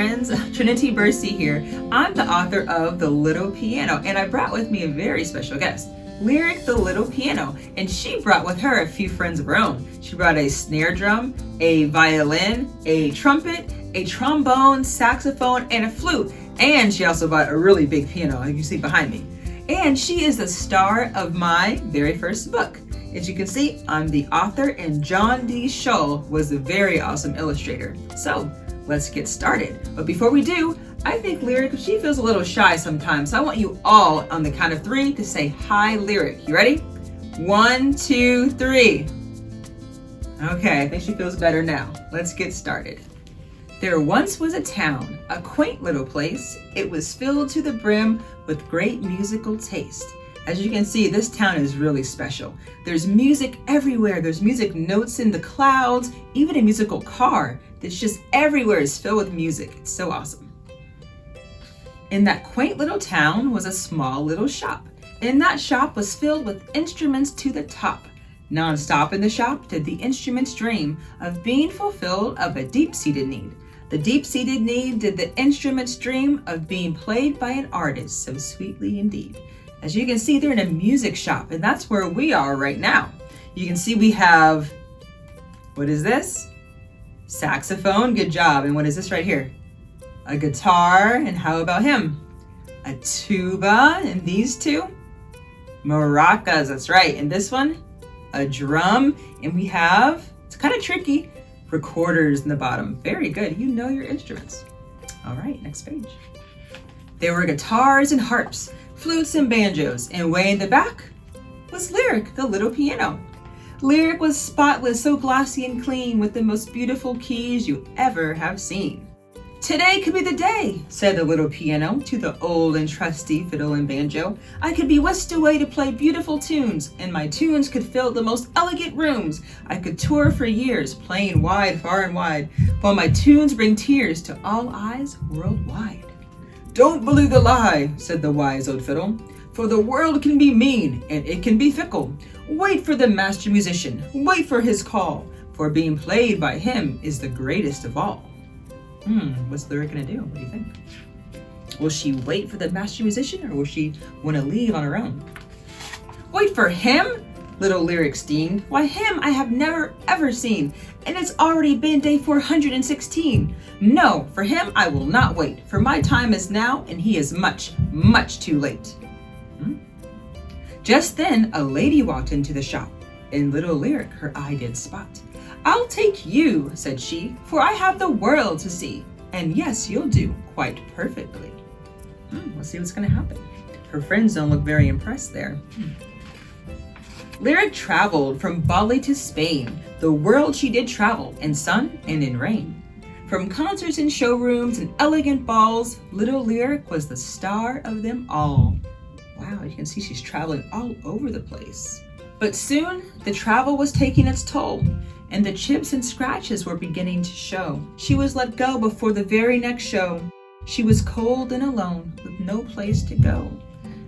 friends, Trinity Bursey here. I'm the author of The Little Piano, and I brought with me a very special guest, Lyric the Little Piano, and she brought with her a few friends of her own. She brought a snare drum, a violin, a trumpet, a trombone, saxophone, and a flute, and she also brought a really big piano, like you see behind me. And she is the star of my very first book. As you can see, I'm the author, and John D. Shull was a very awesome illustrator. So let's get started. But before we do, I think Lyric, she feels a little shy sometimes. So I want you all on the count of 3 to say hi, Lyric. You ready? 1, 2, 3. Okay, I think she feels better now. Let's get started. There once was a town, a quaint little place. It was filled to the brim with great musical taste. As you can see, this town is really special. There's music everywhere. There's music notes in the clouds, even a musical car that's just everywhere is filled with music. It's so awesome. In that quaint little town was a small little shop. And that shop was filled with instruments to the top. Non-stop in the shop did the instruments dream of being fulfilled of a deep-seated need. The deep-seated need did the instruments dream of being played by an artist so sweetly indeed. As you can see, they're in a music shop, and that's where we are right now. You can see we have, what is this? Saxophone, good job. And what is this right here? A guitar, and how about him? A tuba, and these two? Maracas, that's right. And this one? A drum, and we have, it's kind of tricky, recorders in the bottom. Very good, you know your instruments. All right, next page. There were guitars and harps, flutes and banjos, and way in the back was Lyric, the little piano. Lyric was spotless, so glossy and clean, with the most beautiful keys you ever have seen. Today could be the day, said the little piano to the old and trusty fiddle and banjo. I could be whisked away to play beautiful tunes, and my tunes could fill the most elegant rooms. I could tour for years, playing wide, far and wide, while my tunes bring tears to all eyes worldwide. Don't believe the lie, said the wise old fiddle, for the world can be mean and it can be fickle. Wait for the master musician, wait for his call, for being played by him is the greatest of all. What's Lyric gonna do? What do you think? Will she wait for the master musician, or will she want to leave on her own? Wait for him? Little Lyric steamed. Why, him I have never ever seen, and it's already been day 416. No, for him I will not wait, for my time is now, and he is much, much too late. Just then a lady walked into the shop, and little Lyric her eye did spot. I'll take you, said she, for I have the world to see, and yes, you'll do quite perfectly. Let's see what's gonna happen. Her friends don't look very impressed there. Lyric traveled from Bali to Spain. The world she did travel, in sun and in rain. From concerts and showrooms and elegant balls, little Lyric was the star of them all. Wow, you can see she's traveling all over the place. But soon, the travel was taking its toll, and the chips and scratches were beginning to show. She was let go before the very next show. She was cold and alone, with no place to go.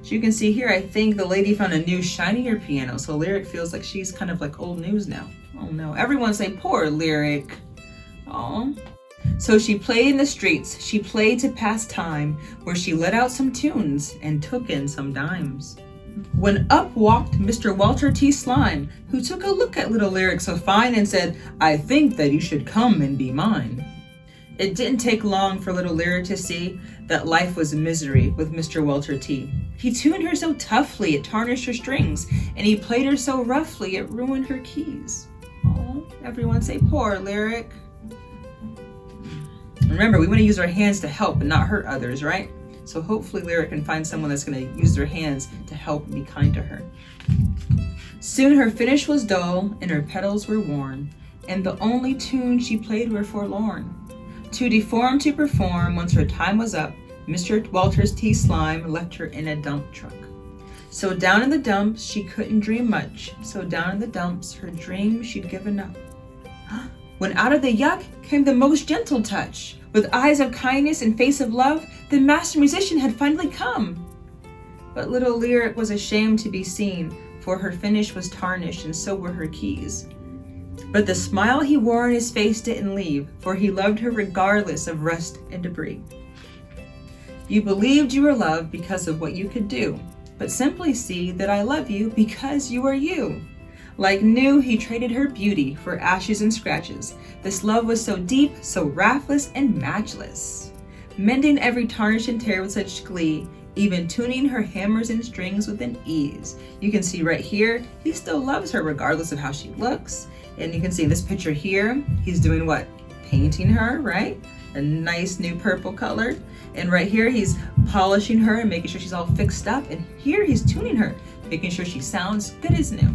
As you can see here, I think the lady found a new, shinier piano, so Lyric feels like she's kind of like old news now. Oh no, everyone's saying, poor Lyric. Aw. So she played in the streets, she played to pass time, where she let out some tunes and took in some dimes. When up walked Mr. Walter T. Slime, who took a look at little Lyric so fine and said, I think that you should come and be mine. It didn't take long for little Lyric to see that life was misery with Mr. Walter T. He tuned her so toughly it tarnished her strings, and he played her so roughly it ruined her keys. Oh, everyone say poor Lyric. Remember, we want to use our hands to help and not hurt others, right? So hopefully Lyric can find someone that's going to use their hands to help and be kind to her. Soon her finish was dull and her petals were worn, and the only tunes she played were forlorn. Too deformed to perform, once her time was up, Mr. Walter T. Slime left her in a dump truck. So down in the dumps she couldn't dream much, so down in the dumps her dreams she'd given up. When out of the yuck came the most gentle touch, with eyes of kindness and face of love, the master musician had finally come. But little Lyric was ashamed to be seen, for her finish was tarnished and so were her keys. But the smile he wore on his face didn't leave, for he loved her regardless of rust and debris. You believed you were loved because of what you could do, but simply see that I love you because you are you. Like new, he traded her beauty for ashes and scratches. This love was so deep, so wraithless and matchless. Mending every tarnish and tear with such glee, even tuning her hammers and strings with an ease. You can see right here, he still loves her regardless of how she looks. And you can see in this picture here, he's doing what? Painting her, right? A nice new purple color. And right here, he's polishing her and making sure she's all fixed up. And here he's tuning her, making sure she sounds good as new.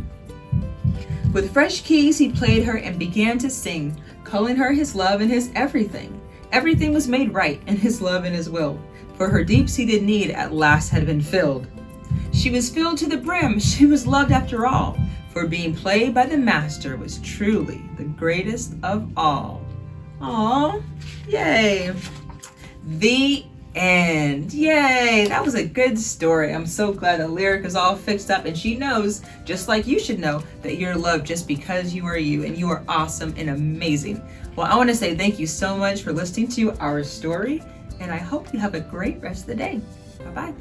With fresh keys, he played her and began to sing, calling her his love and his everything. Everything was made right in his love and his will, for her deep-seated need at last had been filled. She was filled to the brim, she was loved after all, for being played by the master was truly the greatest of all. Aw, yay. The end. Yay, that was a good story. I'm so glad the lyric is all fixed up and she knows, just like you should know, that you're loved just because you are you and you are awesome and amazing. Well, I want to say thank you so much for listening to our story and I hope you have a great rest of the day. Bye-bye.